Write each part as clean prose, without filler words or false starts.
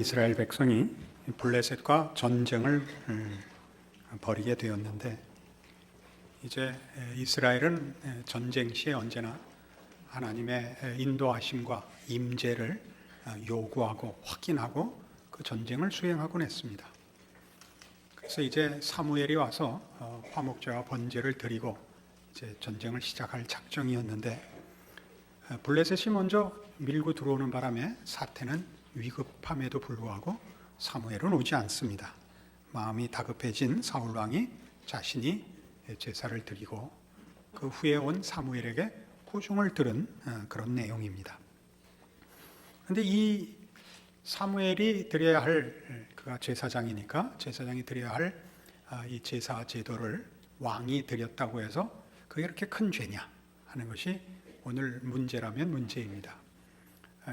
이스라엘 백성이 블레셋과 전쟁을 벌이게 되었는데, 이제 이스라엘은 전쟁 시에 언제나 하나님의 인도하심과 임재를 요구하고 확인하고 그 전쟁을 수행하곤 했습니다. 그래서 이제 사무엘이 와서 화목제와 번제를 드리고 이제 전쟁을 시작할 작정이었는데, 블레셋이 먼저 밀고 들어오는 바람에 사태는 위급함에도 불구하고 사무엘은 오지 않습니다. 마음이 다급해진 사울 왕이 자신이 제사를 드리고 그 후에 온 사무엘에게 꾸중을 들은 그런 내용입니다. 그런데 이 사무엘이 드려야 할, 그가 제사장이니까 제사장이 드려야 할 이 제사 제도를 왕이 드렸다고 해서 그게 그렇게 큰 죄냐 하는 것이 오늘 문제라면 문제입니다.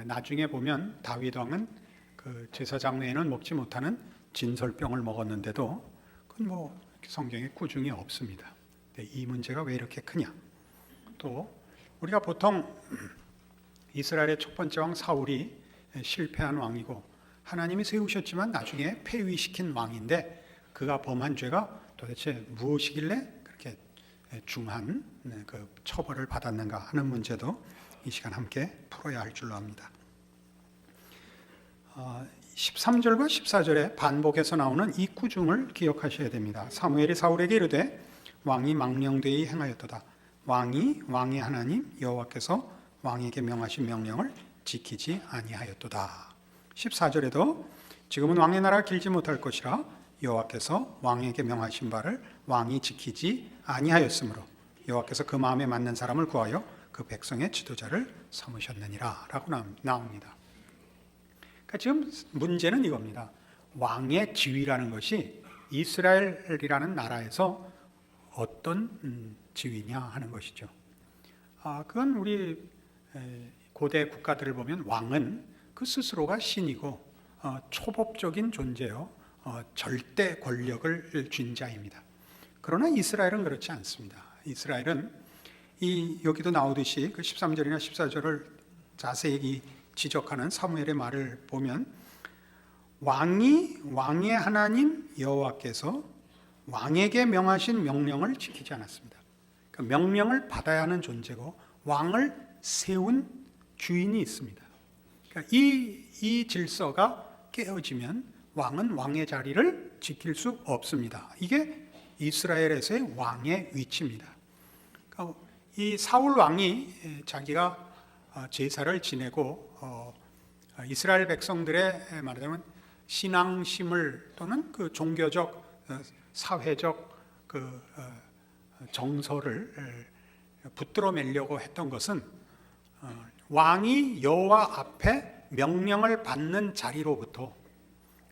나중에 보면 다윗 왕은 그 제사장 외에는 먹지 못하는 진설병을 먹었는데도 그건 뭐 성경에 꾸중이 없습니다. 이 문제가 왜 이렇게 크냐? 또 우리가 보통 이스라엘의 첫 번째 왕 사울이 실패한 왕이고 하나님이 세우셨지만 나중에 폐위시킨 왕인데, 그가 범한 죄가 도대체 무엇이길래 그렇게 중한 그 처벌을 받았는가 하는 문제도 이 시간 함께 풀어야 할 줄로 압니다. 13절과 14절에 반복해서 나오는 이 꾸중을 기억하셔야 됩니다. 사무엘이 사울에게 이르되 왕이 망령되이 행하였도다. 왕의 하나님 여호와께서 왕에게 명하신 명령을 지키지 아니하였도다. 14절에도 지금은 왕의 나라가 길지 못할 것이라 여호와께서 왕에게 명하신 바를 왕이 지키지 아니하였으므로 여호와께서 그 마음에 맞는 사람을 구하여 그 백성의 지도자를 삼으셨느니라 라고 나옵니다. 그러니까 지금 문제는 이겁니다. 왕의 지위라는 것이 이스라엘이라는 나라에서 어떤 지위냐 하는 것이죠. 그건 우리 고대 국가들을 보면 왕은 그 스스로가 신이고 초법적인 존재요, 절대 권력을 쥔 자입니다. 그러나 이스라엘은 그렇지 않습니다. 이스라엘은 여기도 나오듯이 그 13절이나 14절을 자세히 지적하는 사무엘의 말을 보면 왕의 하나님 여호와께서 왕에게 명하신 명령을 지키지 않았습니다. 그러니까 명령을 받아야 하는 존재고 왕을 세운 주인이 있습니다. 그러니까 이 질서가 깨어지면 왕은 왕의 자리를 지킬 수 없습니다. 이게 이스라엘에서의 왕의 위치입니다. 그러니까 이 사울 왕이 자기가 제사를 지내고 이스라엘 백성들의 말하자면 신앙심을 또는 그 종교적 사회적 그 정서를 붙들어 매려고 했던 것은 왕이 여호와 앞에 명령을 받는 자리로부터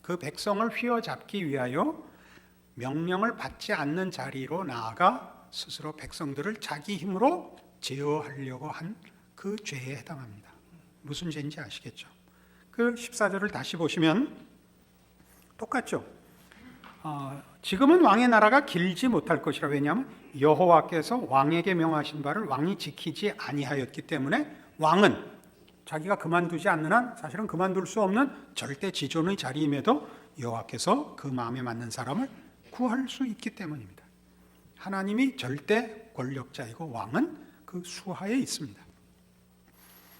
그 백성을 휘어잡기 위하여 명령을 받지 않는 자리로 나아가 스스로 백성들을 자기 힘으로 제어하려고 한 그 죄에 해당합니다. 무슨 죄인지 아시겠죠? 그 14절을 다시 보시면 똑같죠? 지금은 왕의 나라가 길지 못할 것이라. 왜냐하면 여호와께서 왕에게 명하신 바를 왕이 지키지 아니하였기 때문에 왕은 자기가 그만두지 않는 한 사실은 그만둘 수 없는 절대 지존의 자리임에도 여호와께서 그 마음에 맞는 사람을 구할 수 있기 때문입니다. 하나님이 절대 권력자이고 왕은 그 수하에 있습니다.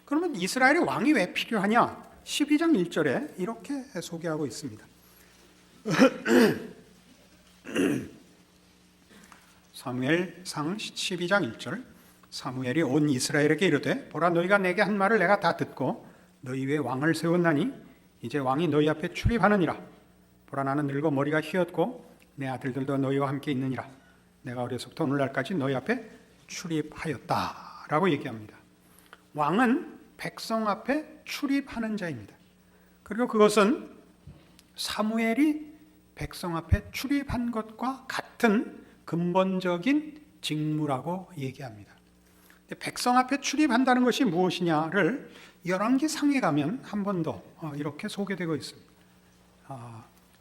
그러면 이스라엘의 왕이 왜 필요하냐? 12장 1절에 이렇게 소개하고 있습니다. 사무엘상 12장 1절, 사무엘이 온 이스라엘에게 이르되 보라, 너희가 내게 한 말을 내가 다 듣고 너희 위에 왕을 세웠나니 이제 왕이 너희 앞에 출입하느니라. 보라, 나는 늙어 머리가 휘었고 내 아들들도 너희와 함께 있느니라. 내가 어려서부터 오늘날까지 너희 앞에 출입하였다 라고 얘기합니다. 왕은 백성 앞에 출입하는 자입니다. 그리고 그것은 사무엘이 백성 앞에 출입한 것과 같은 근본적인 직무라고 얘기합니다. 백성 앞에 출입한다는 것이 무엇이냐를 열왕기상에 가면 한 번 더 이렇게 소개되고 있습니다.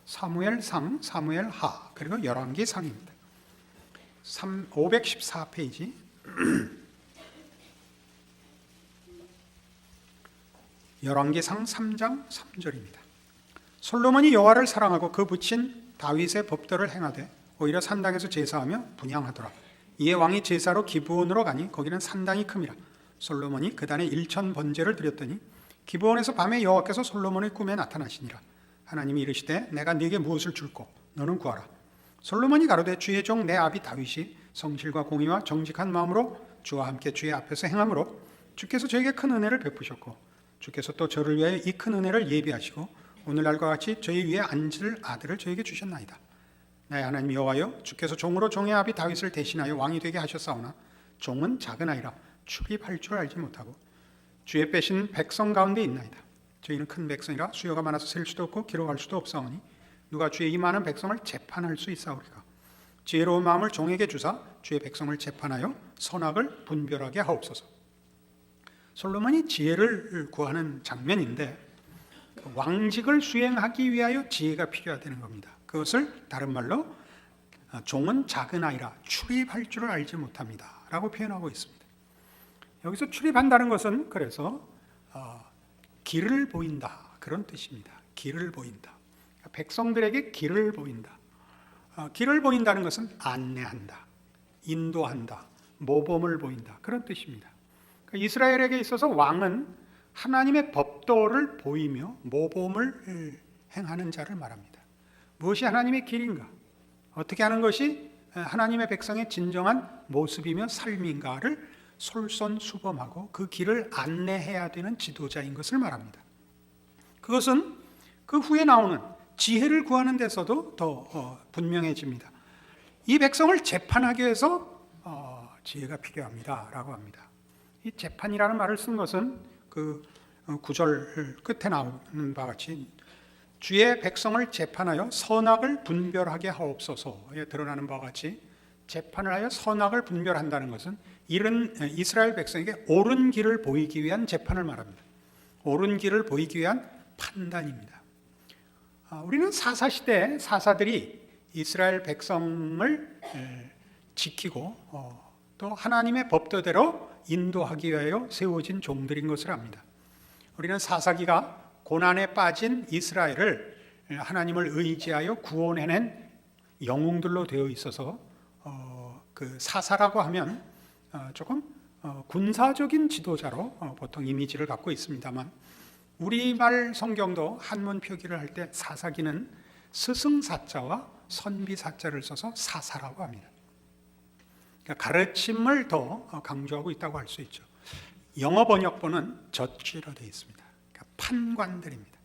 사무엘상, 사무엘하, 그리고 열왕기상입니다. 514페이지 열왕기상 3장 3절입니다. 솔로몬이 여호와를 사랑하고 그 붙인 다윗의 법도를 행하되 오히려 산당에서 제사하며 분향하더라. 이에 왕이 제사로 기브온으로 가니 거기는 산당이 큼이라. 솔로몬이 그단에 1천 번제를 드렸더니 기브온에서 밤에 여호와께서 솔로몬의 꿈에 나타나시니라. 하나님이 이르시되 내가 네게 무엇을 줄꼬 너는 구하라. 솔로몬이 가로되 주의 종 내 아비 다윗이 성실과 공의와 정직한 마음으로 주와 함께 주의 앞에서 행함으로 주께서 저에게 큰 은혜를 베푸셨고 주께서 또 저를 위하여 이 큰 은혜를 예비하시고 오늘날과 같이 저희 위에 앉을 아들을 저에게 주셨나이다. 나의 하나님 여호와여, 주께서 종으로 종의 아비 다윗을 대신하여 왕이 되게 하셨사오나 종은 작은 아이라 출입할 줄 알지 못하고 주의 빼신 백성 가운데 있나이다. 저희는 큰 백성이라 수요가 많아서 셀 수도 없고 기록할 수도 없사오니 누가 주의 이 많은 백성을 재판할 수 있사오리까. 지혜로운 마음을 종에게 주사 주의 백성을 재판하여 선악을 분별하게 하옵소서. 솔로몬이 지혜를 구하는 장면인데 왕직을 수행하기 위하여 지혜가 필요하다는 겁니다. 그것을 다른 말로 종은 작은 아이라 출입할 줄을 알지 못합니다 라고 표현하고 있습니다. 여기서 출입한다는 것은 그래서 길을 보인다 그런 뜻입니다. 길을 보인다. 백성들에게 길을 보인다. 길을 보인다는 것은 안내한다, 인도한다, 모범을 보인다 그런 뜻입니다. 이스라엘에게 있어서 왕은 하나님의 법도를 보이며 모범을 행하는 자를 말합니다. 무엇이 하나님의 길인가? 어떻게 하는 것이 하나님의 백성의 진정한 모습이며 삶인가를 솔선수범하고 그 길을 안내해야 되는 지도자인 것을 말합니다. 그것은 그 후에 나오는 지혜를 구하는 데서도 더 분명해집니다. 이 백성을 재판하기 위해서 지혜가 필요합니다 라고 합니다. 이 재판이라는 말을 쓴 것은 그 구절 끝에 나오는 바와 같이 주의 백성을 재판하여 선악을 분별하게 하옵소서에 드러나는 바와 같이 재판을 하여 선악을 분별한다는 것은 이런 이스라엘 백성에게 옳은 길을 보이기 위한 재판을 말합니다. 옳은 길을 보이기 위한 판단입니다. 우리는 사사시대 사사들이 이스라엘 백성을 지키고 또 하나님의 법도대로 인도하기 위하여 세워진 종들인 것을 압니다. 우리는 사사기가 고난에 빠진 이스라엘을 하나님을 의지하여 구원해낸 영웅들로 되어 있어서 그 사사라고 하면 조금 군사적인 지도자로 보통 이미지를 갖고 있습니다만 우리말 성경도 한문 표기를 할 때 사사기는 스승사자와 선비사자를 써서 사사라고 합니다. 그러니까 가르침을 더 강조하고 있다고 할 수 있죠. 영어 번역본은 저지로 되어 있습니다. 그러니까 판관들입니다.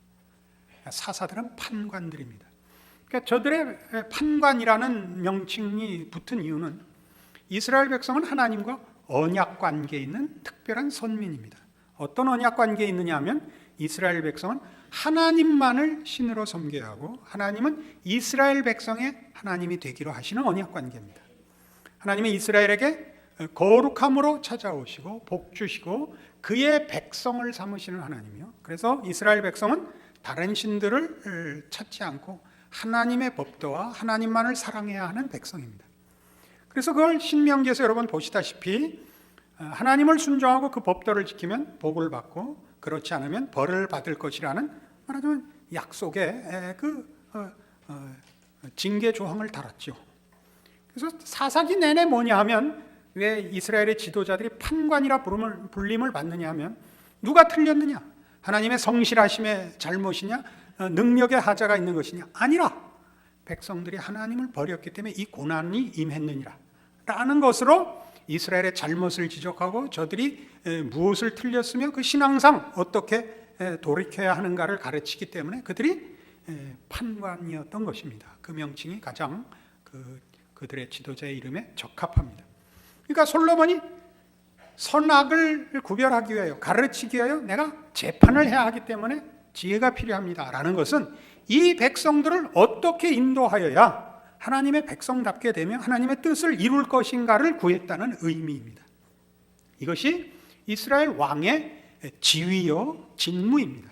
사사들은 판관들입니다. 그러니까 저들의 판관이라는 명칭이 붙은 이유는 이스라엘 백성은 하나님과 언약 관계에 있는 특별한 선민입니다. 어떤 언약 관계에 있느냐 하면 이스라엘 백성은 하나님만을 신으로 섬겨야 하고 하나님은 이스라엘 백성의 하나님이 되기로 하시는 언약 관계입니다. 하나님은 이스라엘에게 거룩함으로 찾아오시고 복 주시고 그의 백성을 삼으시는 하나님이요. 그래서 이스라엘 백성은 다른 신들을 찾지 않고 하나님의 법도와 하나님만을 사랑해야 하는 백성입니다. 그래서 그걸 신명기에서 여러분 보시다시피 하나님을 순종하고 그 법도를 지키면 복을 받고 그렇지 않으면 벌을 받을 것이라는 말하자면 약속의 징계 조항을 달았죠. 그래서 사사기 내내 뭐냐 하면 왜 이스라엘의 지도자들이 판관이라 불림을 받느냐 하면 누가 틀렸느냐? 하나님의 성실하심의 잘못이냐? 능력의 하자가 있는 것이냐? 아니라 백성들이 하나님을 버렸기 때문에 이 고난이 임했느니라 라는 것으로 이스라엘의 잘못을 지적하고 저들이 무엇을 틀렸으며 그 신앙상 어떻게 돌이켜야 하는가를 가르치기 때문에 그들이 판관이었던 것입니다. 그 명칭이 가장 그들의 지도자의 이름에 적합합니다. 그러니까 솔로몬이 선악을 구별하기 위하여 가르치기 위하여 내가 재판을 해야 하기 때문에 지혜가 필요합니다 라는 것은 이 백성들을 어떻게 인도하여야 하나님의 백성답게 되며 하나님의 뜻을 이룰 것인가를 구했다는 의미입니다. 이것이 이스라엘 왕의 지위요 직무입니다.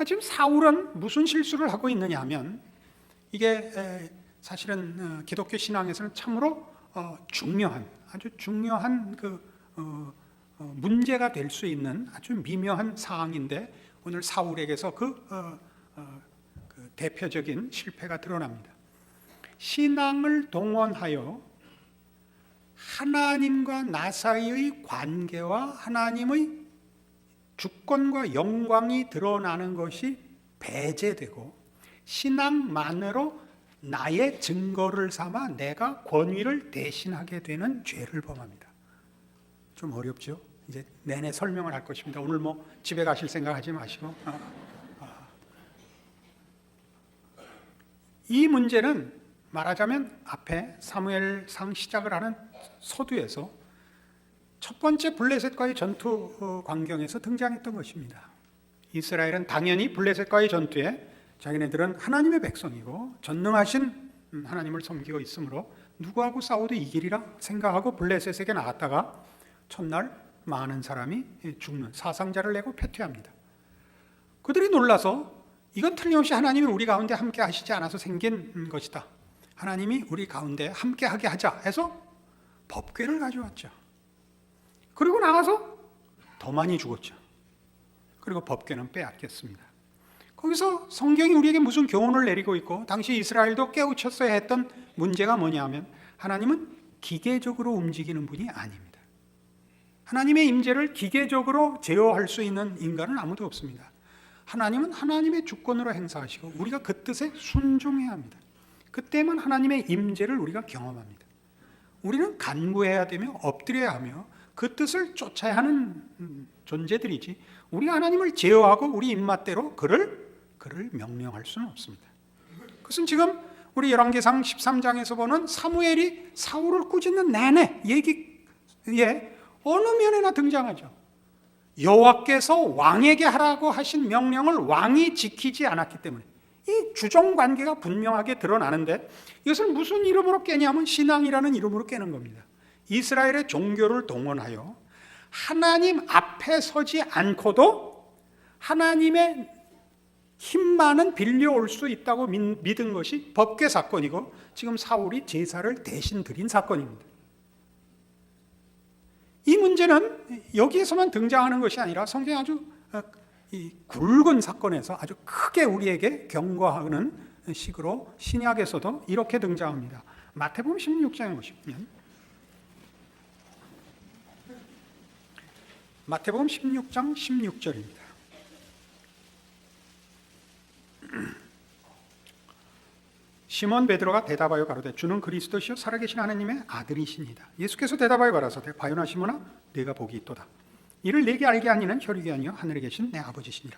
지금 사울은 무슨 실수를 하고 있느냐 하면 이게 사실은 기독교 신앙에서는 참으로 아주 중요한 문제가 될 수 있는 아주 미묘한 사항인데 오늘 사울에게서 그 대표적인 실패가 드러납니다. 신앙을 동원하여 하나님과 나 사이의 관계와 하나님의 주권과 영광이 드러나는 것이 배제되고 신앙만으로 나의 증거를 삼아 내가 권위를 대신하게 되는 죄를 범합니다. 좀 어렵죠? 이제 내내 설명을 할 것입니다. 오늘 뭐 집에 가실 생각하지 마시고 이 문제는 말하자면 앞에 사무엘상 시작을 하는 서두에서 첫 번째 블레셋과의 전투 광경에서 등장했던 것입니다. 이스라엘은 당연히 블레셋과의 전투에 자기네들은 하나님의 백성이고 전능하신 하나님을 섬기고 있으므로 누구하고 싸워도 이기리라 생각하고 블레셋에게 나갔다가 첫날 많은 사람이 죽는 사상자를 내고 패퇴합니다. 그들이 놀라서 이건 틀림없이 하나님이 우리 가운데 함께 하시지 않아서 생긴 것이다. 하나님이 우리 가운데 함께 하게 하자 해서 법궤를 가져왔죠. 그리고 나가서 더 많이 죽었죠. 그리고 법궤는 빼앗겼습니다. 거기서 성경이 우리에게 무슨 교훈을 내리고 있고 당시 이스라엘도 깨우쳤어야 했던 문제가 뭐냐면 하나님은 기계적으로 움직이는 분이 아닙니다. 하나님의 임재를 기계적으로 제어할 수 있는 인간은 아무도 없습니다. 하나님은 하나님의 주권으로 행사하시고 우리가 그 뜻에 순종해야 합니다. 그때만 하나님의 임재를 우리가 경험합니다. 우리는 간구해야 되며 엎드려야 하며 그 뜻을 쫓아야 하는 존재들이지 우리가 하나님을 제어하고 우리 입맛대로 그를 명령할 수는 없습니다. 그것은 지금 우리 열왕기상 13장에서 보는 사무엘이 사울을 꾸짖는 내내 얘기에 어느 면에나 등장하죠. 여호와께서 왕에게 하라고 하신 명령을 왕이 지키지 않았기 때문에 이 주종관계가 분명하게 드러나는데 이것을 무슨 이름으로 깨냐면 신앙이라는 이름으로 깨는 겁니다. 이스라엘의 종교를 동원하여 하나님 앞에 서지 않고도 하나님의 힘만은 빌려올 수 있다고 믿은 것이 법궤 사건이고 지금 사울이 제사를 대신 드린 사건입니다. 이 문제는 여기에서만 등장하는 것이 아니라 성경의 아주 이 굵은 사건에서 아주 크게 우리에게 경고하는 식으로 신약에서도 이렇게 등장합니다. 마태복음 16장에 보시면 마태복음 16장 16절입니다. 시몬 베드로가 대답하여 가로되 주는 그리스도시요 살아계신 하나님의 아들이시니이다. 예수께서 대답하여 가라사대 바요나 시몬아 네가 복이 있도다. 이를 내게 알게 하니는 혈육이 아니요 하늘에 계신 내 아버지시니라.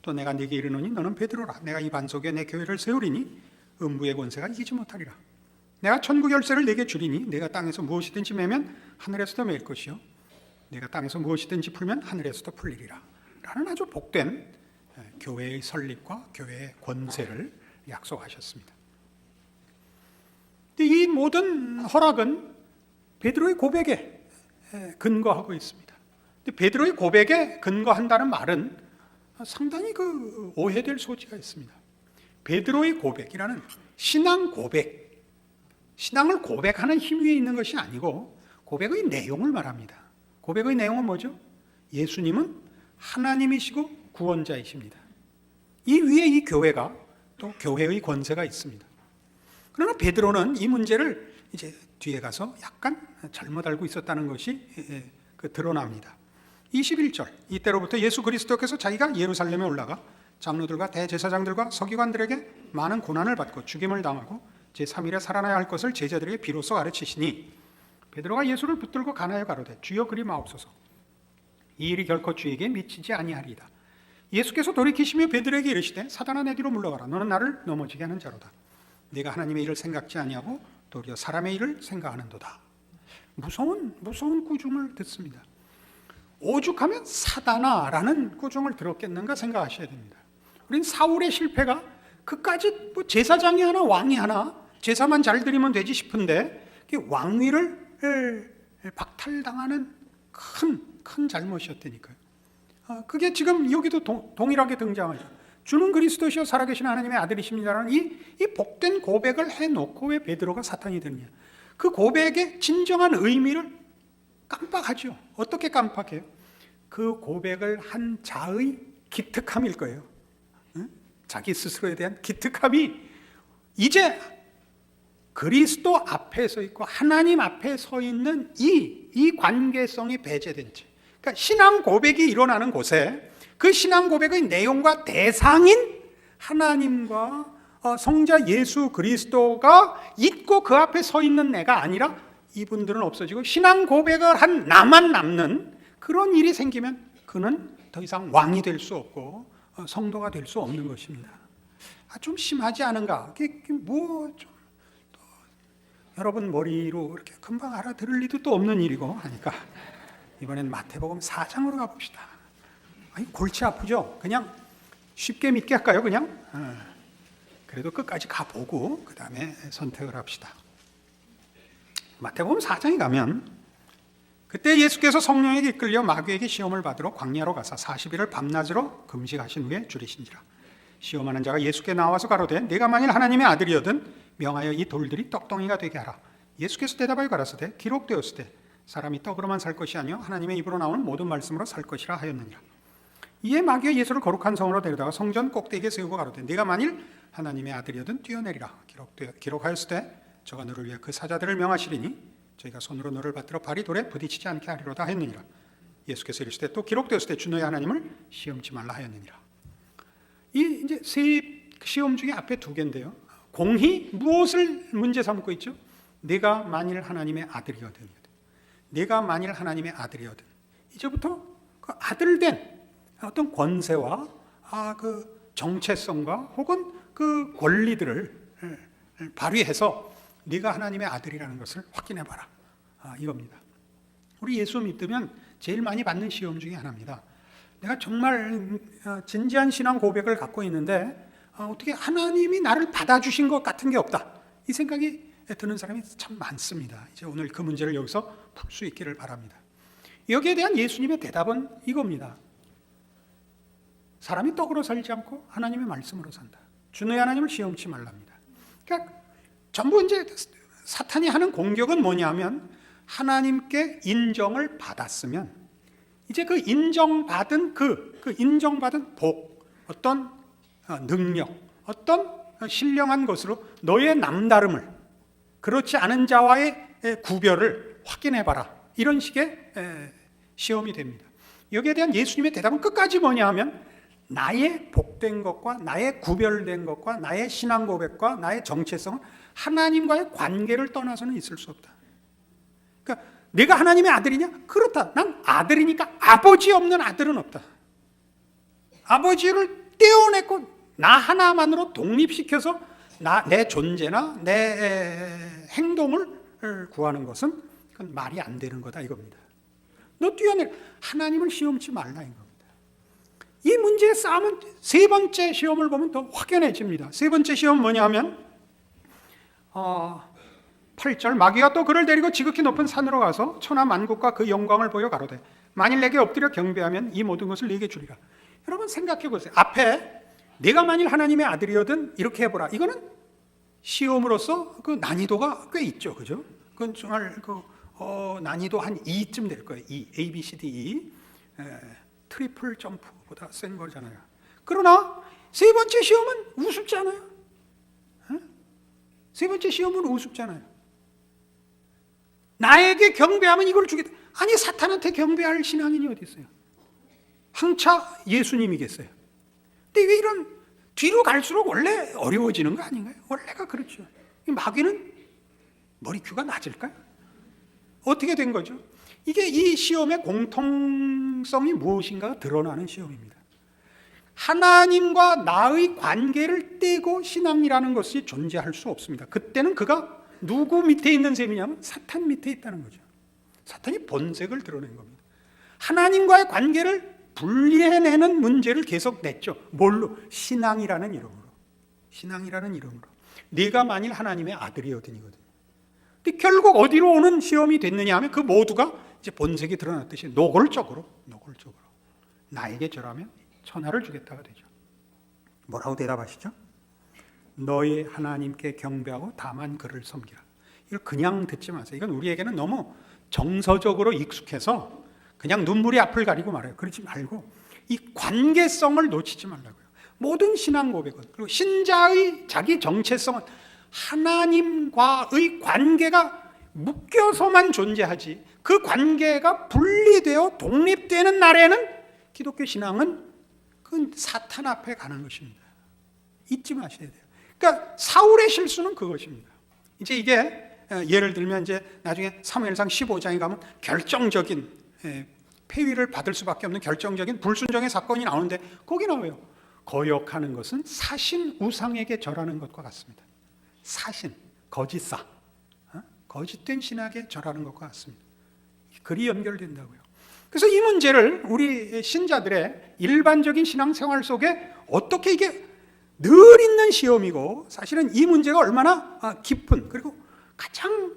또 내가 네게 이르노니 너는 베드로라. 내가 이 반석에 내 교회를 세우리니 음부의 권세가 이기지 못하리라. 내가 천국 열쇠를 네게 주리니 내가 땅에서 무엇이든지 매면 하늘에서도 매일 것이요 내가 땅에서 무엇이든지 풀면 하늘에서도 풀리리라. 라는 아주 복된 교회의 설립과 교회의 권세를 약속하셨습니다. 이 모든 허락은 베드로의 고백에 근거하고 있습니다. 베드로의 고백에 근거한다는 말은 상당히 오해될 소지가 있습니다. 베드로의 고백이라는 신앙 고백, 신앙을 고백하는 힘 위에 있는 것이 아니고 고백의 내용을 말합니다. 고백의 내용은 뭐죠? 예수님은 하나님이시고 구원자이십니다. 이 위에 이 교회가 또 교회의 권세가 있습니다. 그러나 베드로는 이 문제를 이제 뒤에 가서 약간 잘못 알고 있었다는 것이 드러납니다. 21절 이때로부터 예수 그리스도께서 자기가 예루살렘에 올라가 장로들과 대제사장들과 서기관들에게 많은 고난을 받고 죽임을 당하고 제3일에 살아나야 할 것을 제자들에게 비로소 가르치시니 베드로가 예수를 붙들고 가나요 가로되 주여 그리 마옵소서 이 일이 결코 주에게 미치지 아니하리이다. 예수께서 돌이키시며 베드로에게 이르시되 사단아 내 뒤로 물러가라. 너는 나를 넘어지게 하는 자로다. 네가 하나님의 일을 생각지 아니하고 도리어 사람의 일을 생각하는도다. 무서운 꾸중을 듣습니다. 오죽하면 사단아라는 꾸중을 들었겠는가 생각하셔야 됩니다. 우린 사울의 실패가 그까지 제사장이 하나 왕이 하나 제사만 잘 드리면 되지 싶은데 왕위를 박탈당하는 큰 잘못이었다니까요. 그게 지금 여기도 동일하게 등장하죠. 주는 그리스도시요 살아계신 하나님의 아들이십니다라는 이 복된 고백을 해놓고 왜 베드로가 사탄이 되느냐. 그 고백의 진정한 의미를 깜빡하죠. 어떻게 깜빡해요? 그 고백을 한 자의 기특함일 거예요. 자기 스스로에 대한 기특함이 이제 그리스도 앞에 서 있고 하나님 앞에 서 있는 이 관계성이 배제된 채, 그러니까 신앙 고백이 일어나는 곳에 그 신앙 고백의 내용과 대상인 하나님과 성자 예수 그리스도가 있고 그 앞에 서 있는 내가 아니라 이분들은 없어지고 신앙 고백을 한 나만 남는 그런 일이 생기면 그는 더 이상 왕이 될 수 없고 성도가 될 수 없는 것입니다. 좀 심하지 않은가? 좀 여러분 머리로 이렇게 금방 알아들을 리도 또 없는 일이고 하니까 이번엔 마태복음 4장으로 가봅시다. 골치 아프죠? 그냥 쉽게 믿게 할까요? 그냥? 그래도 끝까지 가보고 그 다음에 선택을 합시다. 마태복음 4장에 가면 그때 예수께서 성령에게 이끌려 마귀에게 시험을 받으러 광야로 가사 40일을 밤낮으로 금식하신 후에 줄이신지라. 시험하는 자가 예수께 나와서 가로되 내가 만일 하나님의 아들이거든 명하여 이 돌들이 떡덩이가 되게 하라. 예수께서 대답하여 가라사대 기록되었으되 사람이 떡으로만 살 것이 아니요 하나님의 입으로 나오는 모든 말씀으로 살 것이라 하였느니라. 이에 마귀가 예수를 거룩한 성으로 데려다가 성전 꼭대기에 세우고 가로되 네가 만일 하나님의 아들이거든 뛰어내리라. 기록하였으되 저가 너를 위해 그 사자들을 명하시리니 저희가 손으로 너를 받들어 발이 돌에 부딪히지 않게 하리로다 했느니라. 예수께서 이르시되 또 기록되었으되 주 너의 하나님을 시험치 말라 하였느니라. 이 이제 세 시험 중에 앞에 두 개인데요. 공히 무엇을 문제 삼고 있죠? 내가 만일 하나님의 아들이거든. 내가 만일 하나님의 아들이거든. 이제부터 그 아들된 어떤 권세와 그 정체성과 혹은 그 권리들을 발휘해서 네가 하나님의 아들이라는 것을 확인해봐라. 이겁니다. 우리 예수 믿으면 제일 많이 받는 시험 중에 하나입니다. 내가 정말 진지한 신앙 고백을 갖고 있는데 어떻게 하나님이 나를 받아주신 것 같은 게 없다. 이 생각이 드는 사람이 참 많습니다. 이제 오늘 그 문제를 여기서 풀 수 있기를 바랍니다. 여기에 대한 예수님의 대답은 이겁니다. 사람이 떡으로 살지 않고 하나님의 말씀으로 산다. 주 너의 하나님을 시험치 말랍니다. 그러니까 전부 이제 사탄이 하는 공격은 뭐냐면 하나님께 인정을 받았으면 이제 그 인정받은 그 인정받은 복, 어떤 능력, 어떤 신령한 것으로 너의 남다름을 그렇지 않은 자와의 구별을 확인해봐라. 이런 식의 시험이 됩니다. 여기에 대한 예수님의 대답은 끝까지 뭐냐 하면 나의 복된 것과 나의 구별된 것과 나의 신앙 고백과 나의 정체성은 하나님과의 관계를 떠나서는 있을 수 없다. 그러니까 내가 하나님의 아들이냐? 그렇다. 난 아들이니까 아버지 없는 아들은 없다. 아버지를 떼어내고 나 하나만으로 독립시켜서 내 존재나 내 행동을 구하는 것은 그건 말이 안 되는 거다 이겁니다. 너 뛰어내 하나님을 시험치 말라 이겁니다. 이 문제의 싸움은 세 번째 시험을 보면 더 확연해집니다. 세 번째 시험은 뭐냐 하면 8절 마귀가 또 그를 데리고 지극히 높은 산으로 가서 천하 만국과 그 영광을 보여 가로되 만일 내게 엎드려 경배하면 이 모든 것을 내게 주리라. 여러분 생각해 보세요. 앞에 내가 만일 하나님의 아들이거든 이렇게 해보라. 이거는 시험으로서 그 난이도가 꽤 있죠, 그죠? 그건 정말 난이도 한 2쯤 될 거예요. A, B, C, D, E. 트리플 점프보다 센 거잖아요. 그러나 세 번째 시험은 우습잖아요. 세 번째 시험은 우습잖아요. 나에게 경배하면 이걸 주겠다. 아니 사탄한테 경배할 신앙인이 어디 있어요? 항차 예수님이겠어요. 근데 왜 이런 뒤로 갈수록 원래 어려워지는 거 아닌가요? 원래가 그렇죠. 마귀는 머리 큐가 낮을까요? 어떻게 된 거죠? 이게 이 시험의 공통성이 무엇인가가 드러나는 시험입니다. 하나님과 나의 관계를 떼고 신앙이라는 것이 존재할 수 없습니다. 그때는 그가 누구 밑에 있는 셈이냐면 사탄 밑에 있다는 거죠. 사탄이 본색을 드러낸 겁니다. 하나님과의 관계를 분리해내는 문제를 계속 냈죠. 뭘로? 신앙이라는 이름으로. 신앙이라는 이름으로. 네가 만일 하나님의 아들이거든요. 근데 결국 어디로 오는 시험이 됐느냐 하면 그 모두가 이제 본색이 드러났듯이 노골적으로 나에게 절하면 천하를 주겠다가 되죠. 뭐라고 대답하시죠? 너희 하나님께 경배하고 다만 그를 섬기라. 이걸 그냥 듣지 마세요. 이건 우리에게는 너무 정서적으로 익숙해서 그냥 눈물이 앞을 가리고 말아요. 그러지 말고 이 관계성을 놓치지 말라고요. 모든 신앙 고백은, 그리고 신자의 자기 정체성은 하나님과의 관계가 묶여서만 존재하지, 그 관계가 분리되어 독립되는 날에는 기독교 신앙은 그건 사탄 앞에 가는 것입니다. 잊지 마셔야 돼요. 그러니까 사울의 실수는 그것입니다. 이제 이게 예를 들면 이제 나중에 사무엘상 15장에 가면 결정적인 폐위를 받을 수밖에 없는 결정적인 불순종의 사건이 나오는데 거기 나와요. 거역하는 것은 사신 우상에게 절하는 것과 같습니다. 사신, 거짓사, 거짓된 신에게 절하는 것과 같습니다. 글이 연결된다고요. 그래서 이 문제를 우리 신자들의 일반적인 신앙생활 속에 어떻게, 이게 늘 있는 시험이고 사실은 이 문제가 얼마나 깊은, 그리고 가장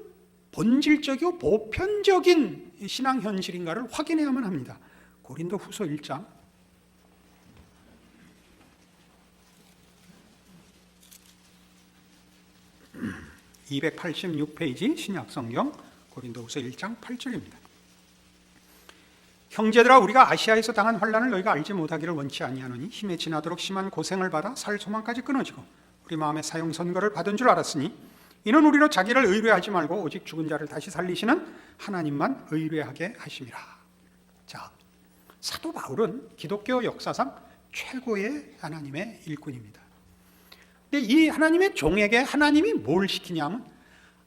본질적이고 보편적인 신앙 현실인가를 확인해야만 합니다. 고린도후서 1장 286페이지 신약성경 고린도후서 1장 8절입니다. 형제들아, 우리가 아시아에서 당한 환난을 너희가 알지 못하기를 원치 아니하노니 힘에 지나도록 심한 고생을 받아 살 소망까지 끊어지고 우리 마음에 사형 선고를 받은 줄 알았으니 이는 우리로 자기를 의뢰하지 말고 오직 죽은 자를 다시 살리시는 하나님만 의뢰하게 하심이라. 자, 사도 바울은 기독교 역사상 최고의 하나님의 일꾼입니다. 근데 이 하나님의 종에게 하나님이 뭘 시키냐면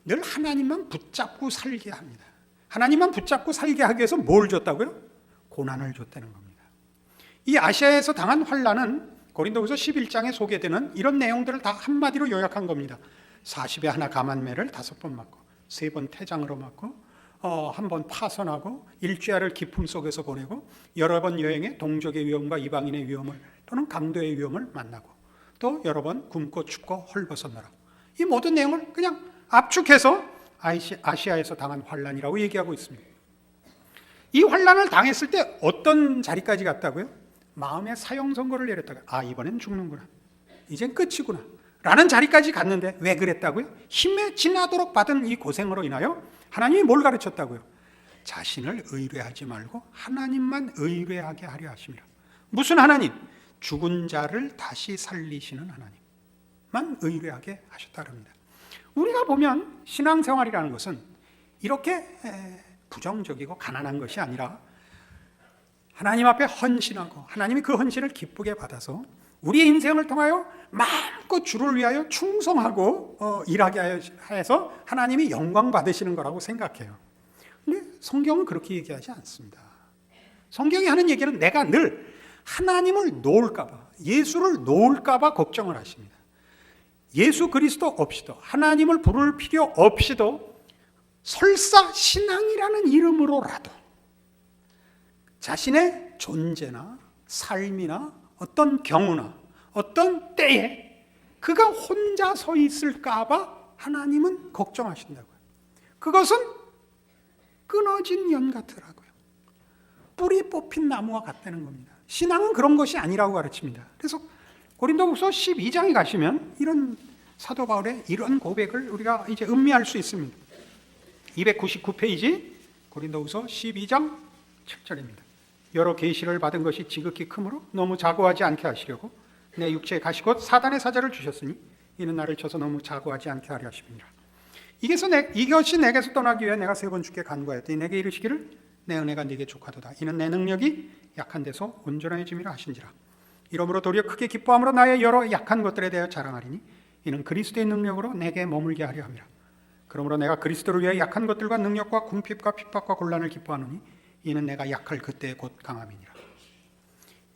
늘 하나님만 붙잡고 살게 합니다. 하나님만 붙잡고 살게 하기 위해서 뭘 줬다고요? 고난을 줬다는 겁니다. 이 아시아에서 당한 환난은 고린도후서 11장에 소개되는 이런 내용들을 다 한마디로 요약한 겁니다. 40에 하나 감한매를 5번 맞고 3번 태장으로 맞고 한 번 파선하고 일주야를 기품 속에서 보내고 여러 번 여행에 동족의 위험과 이방인의 위험을 또는 강도의 위험을 만나고 또 여러 번 굶고 춥고 헐벗었노라. 이 모든 내용을 그냥 압축해서 아시아에서 당한 환난이라고 얘기하고 있습니다. 이 환난을 당했을 때 어떤 자리까지 갔다고요? 마음의 사형 선고를 내렸다고요. 아, 이번엔 죽는구나, 이젠 끝이구나 라는 자리까지 갔는데 왜 그랬다고요? 힘에 지나도록 받은 이 고생으로 인하여 하나님이 뭘 가르쳤다고요? 자신을 의뢰하지 말고 하나님만 의뢰하게 하려 하심이라. 무슨 하나님? 죽은 자를 다시 살리시는 하나님만 의뢰하게 하셨다 합니다. 우리가 보면 신앙생활이라는 것은 이렇게 부정적이고 가난한 것이 아니라 하나님 앞에 헌신하고 하나님이 그 헌신을 기쁘게 받아서 우리의 인생을 통하여 마음껏 주를 위하여 충성하고 일하게 해서 하나님이 영광 받으시는 거라고 생각해요. 근데 성경은 그렇게 얘기하지 않습니다. 성경이 하는 얘기는 내가 늘 하나님을 놓을까 봐, 예수를 놓을까 봐 걱정을 하십니다. 예수 그리스도 없이도, 하나님을 부를 필요 없이도 설사 신앙이라는 이름으로라도 자신의 존재나 삶이나 어떤 경우나 어떤 때에 그가 혼자 서 있을까 봐 하나님은 걱정하신다고요. 그것은 끊어진 연 같으라고요. 뿌리 뽑힌 나무와 같다는 겁니다. 신앙은 그런 것이 아니라고 가르칩니다. 그래서 고린도후서 12장에 가시면 이런 사도 바울의 이런 고백을 우리가 이제 음미할 수 있습니다. 299페이지 고린도후서 12장 7절입니다. 여러 계시를 받은 것이 지극히 크므로 너무 자고하지 않게 하시려고 내 육체에 가시곧 사단의 사자를 주셨으니 이는 나를 쳐서 너무 자고하지 않게 하려 하심이라. 이것이 내게서 떠나기 위해 내가 3번 주께 간구하였더니 내게 이르시기를 내 은혜가 네게 족하도다. 이는 내 능력이 약한 데서 온전해짐이라 하신지라. 이러므로 도리어 크게 기뻐함으로 나의 여러 약한 것들에 대하여 자랑하리니 이는 그리스도의 능력으로 내게 머물게 하려 함이라. 그러므로 내가 그리스도를 위하여 약한 것들과 능력과 궁핍과 핍박과 곤란을 기뻐하노니 이는 내가 약할 그때에 곧 강함이니라.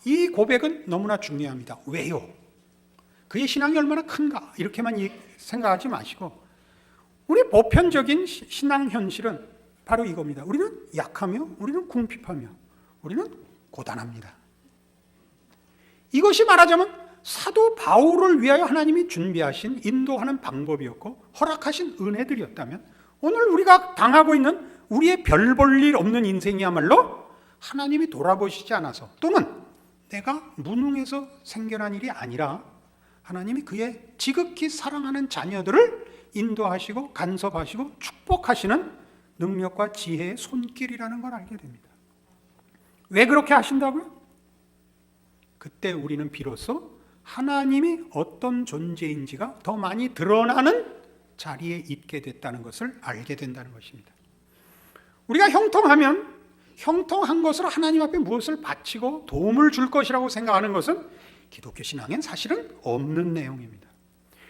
이 고백은 너무나 중요합니다. 왜요? 그의 신앙이 얼마나 큰가 이렇게만 생각하지 마시고 우리 보편적인 신앙 현실은 바로 이겁니다. 우리는 약하며 우리는 궁핍하며 우리는 고단합니다. 이것이 말하자면 사도 바울을 위하여 하나님이 준비하신 인도하는 방법이었고 허락하신 은혜들이었다면 오늘 우리가 당하고 있는 우리의 별 볼 일 없는 인생이야말로 하나님이 돌아보시지 않아서 또는 내가 무능해서 생겨난 일이 아니라 하나님이 그의 지극히 사랑하는 자녀들을 인도하시고 간섭하시고 축복하시는 능력과 지혜의 손길이라는 걸 알게 됩니다. 왜 그렇게 하신다고요? 그때 우리는 비로소 하나님이 어떤 존재인지가 더 많이 드러나는 자리에 있게 됐다는 것을 알게 된다는 것입니다. 우리가 형통하면 형통한 것으로 하나님 앞에 무엇을 바치고 도움을 줄 것이라고 생각하는 것은 기독교 신앙엔 사실은 없는 내용입니다.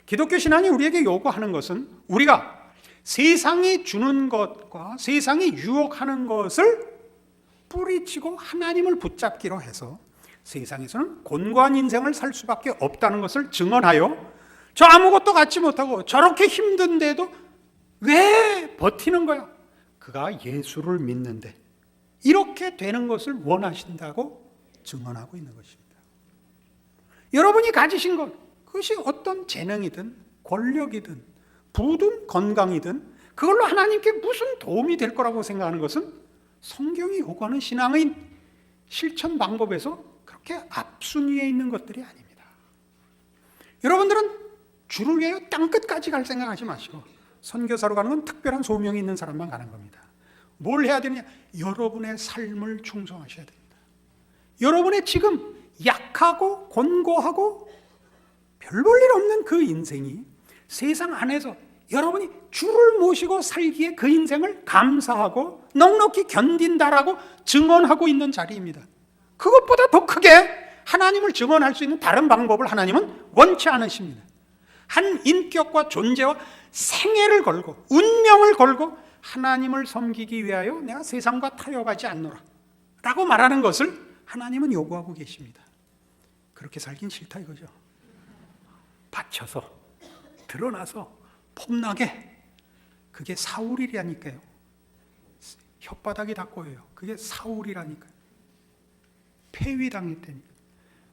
기독교 신앙이 우리에게 요구하는 것은 우리가 세상이 주는 것과 세상이 유혹하는 것을 뿌리치고 하나님을 붙잡기로 해서 세상에서는 곤고한 인생을 살 수밖에 없다는 것을 증언하여 저 아무것도 갖지 못하고 저렇게 힘든데도 왜 버티는 거야? 그가 예수를 믿는데 이렇게 되는 것을 원하신다고 증언하고 있는 것입니다. 여러분이 가지신 것, 그것이 어떤 재능이든 권력이든 부든 건강이든 그걸로 하나님께 무슨 도움이 될 거라고 생각하는 것은 성경이 요구하는 신앙의 실천 방법에서 그렇게 앞순위에 있는 것들이 아닙니다. 여러분들은 주를 위하여 땅끝까지 갈 생각하지 마시고 선교사로 가는 건 특별한 소명이 있는 사람만 가는 겁니다. 뭘 해야 되느냐? 여러분의 삶을 충성하셔야 됩니다. 여러분의 지금 약하고 곤고하고 별 볼 일 없는 그 인생이 세상 안에서 여러분이 주를 모시고 살기에 그 인생을 감사하고 넉넉히 견딘다라고 증언하고 있는 자리입니다. 그것보다 더 크게 하나님을 증언할 수 있는 다른 방법을 하나님은 원치 않으십니다. 한 인격과 존재와 생애를 걸고 운명을 걸고 하나님을 섬기기 위하여 내가 세상과 타협하지 않노라 라고 말하는 것을 하나님은 요구하고 계십니다. 그렇게 살긴 싫다 이거죠. 바쳐서 드러나서 폼나게, 그게 사울이라니까요. 혓바닥이 다 꼬여요. 그게 사울이라니까요. 폐위당했다니까.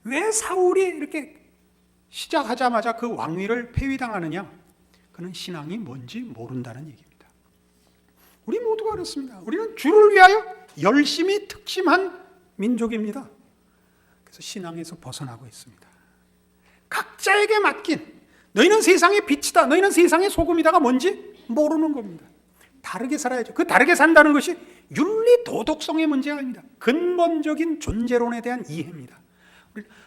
왜 사울이 이렇게 시작하자마자 그 왕위를 폐위당하느냐? 그는 신앙이 뭔지 모른다는 얘기입니다. 우리 모두가 그렇습니다. 우리는 주를 위하여 열심히 특심한 민족입니다. 그래서 신앙에서 벗어나고 있습니다. 각자에게 맡긴, 너희는 세상의 빛이다, 너희는 세상의 소금이다가 뭔지 모르는 겁니다. 다르게 살아야죠. 그 다르게 산다는 것이 윤리 도덕성의 문제가 아닙니다. 근본적인 존재론에 대한 이해입니다.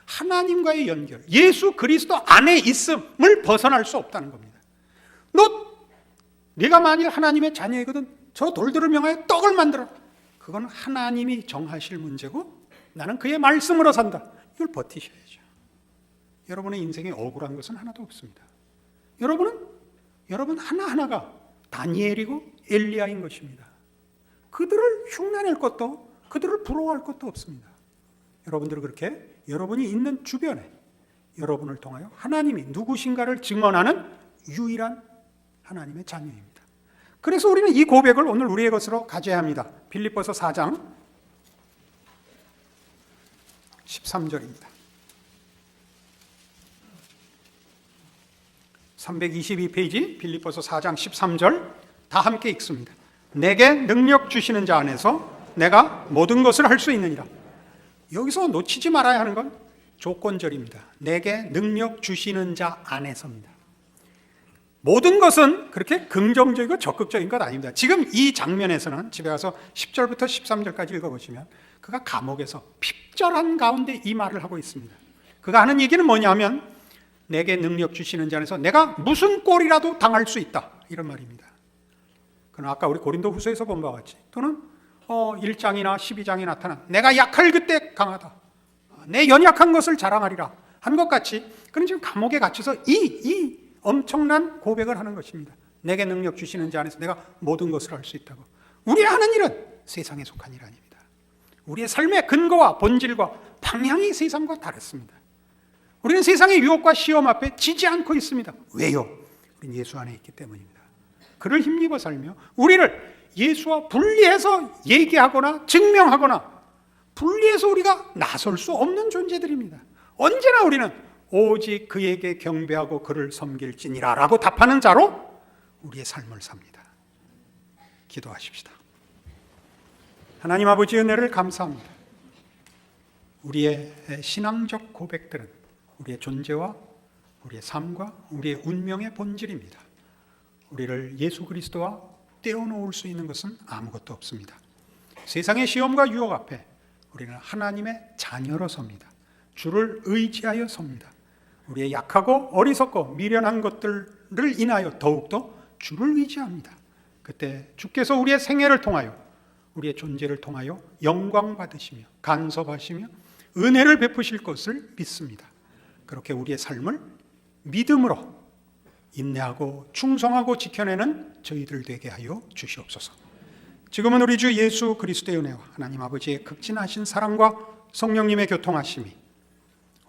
하나님과의 연결, 예수 그리스도 안에 있음을 벗어날 수 없다는 겁니다. 네가 만일 하나님의 자녀이거든 저 돌들을 명하여 떡을 만들어. 그건 하나님이 정하실 문제고 나는 그의 말씀으로 산다. 이걸 버티셔야죠. 여러분의 인생에 억울한 것은 하나도 없습니다. 여러분 하나하나가 다니엘이고 엘리야인 것입니다. 그들을 흉내낼 것도 그들을 부러워할 것도 없습니다. 여러분들은 그렇게 여러분이 있는 주변에 여러분을 통하여 하나님이 누구신가를 증언하는 유일한 하나님의 자녀입니다. 그래서 우리는 이 고백을 오늘 우리의 것으로 가져야 합니다. 빌립보서 4장 13절입니다. 322페이지 빌립보서 4장 13절 다 함께 읽습니다. 내게 능력 주시는 자 안에서 내가 모든 것을 할 수 있느니라. 여기서 놓치지 말아야 하는 건 조건절입니다. 내게 능력 주시는 자 안에서입니다. 모든 것은 그렇게 긍정적이고 적극적인 것 아닙니다. 지금 이 장면에서는 집에 가서 10절부터 13절까지 읽어보시면 그가 감옥에서 핍절한 가운데 이 말을 하고 있습니다. 그가 하는 얘기는 뭐냐면 내게 능력 주시는 자 안에서 내가 무슨 꼴이라도 당할 수 있다 이런 말입니다. 그는 아까 우리 고린도 후서에서 본 바와 같이 또는 1장이나 12장에 나타난 내가 약할 그때 강하다, 내 연약한 것을 자랑하리라 한 것 같이 그는 지금 감옥에 갇혀서 이 엄청난 고백을 하는 것입니다. 내게 능력 주시는 자 안에서 내가 모든 것을 할 수 있다고. 우리 하는 일은 세상에 속한 일 아닙니다. 우리의 삶의 근거와 본질과 방향이 세상과 다릅니다. 우리는 세상의 유혹과 시험 앞에 지지 않고 있습니다. 왜요? 우리는 예수 안에 있기 때문입니다. 그를 힘입어 살며 우리를 예수와 분리해서 얘기하거나 증명하거나 분리해서 우리가 나설 수 없는 존재들입니다. 언제나 우리는 오직 그에게 경배하고 그를 섬길지니라 라고 답하는 자로 우리의 삶을 삽니다. 기도하십시다. 하나님 아버지의 은혜를 감사합니다. 우리의 신앙적 고백들은 우리의 존재와 우리의 삶과 우리의 운명의 본질입니다. 우리를 예수 그리스도와 떼어놓을 수 있는 것은 아무것도 없습니다. 세상의 시험과 유혹 앞에 우리는 하나님의 자녀로 섭니다. 주를 의지하여 섭니다. 우리의 약하고 어리석고 미련한 것들을 인하여 더욱더 주를 의지합니다. 그때 주께서 우리의 생애를 통하여, 우리의 존재를 통하여 영광 받으시며 간섭하시며 은혜를 베푸실 것을 믿습니다. 그렇게 우리의 삶을 믿음으로 인내하고 충성하고 지켜내는 저희들 되게 하여 주시옵소서. 지금은 우리 주 예수 그리스도의 은혜와 하나님 아버지의 극진하신 사랑과 성령님의 교통하심이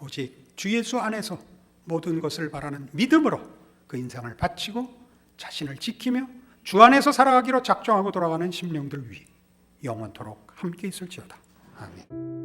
오직 주 예수 안에서 모든 것을 바라는 믿음으로 그 인생을 바치고 자신을 지키며 주 안에서 살아가기로 작정하고 돌아가는 심령들 위해 영원토록 함께 있을지어다. 아멘.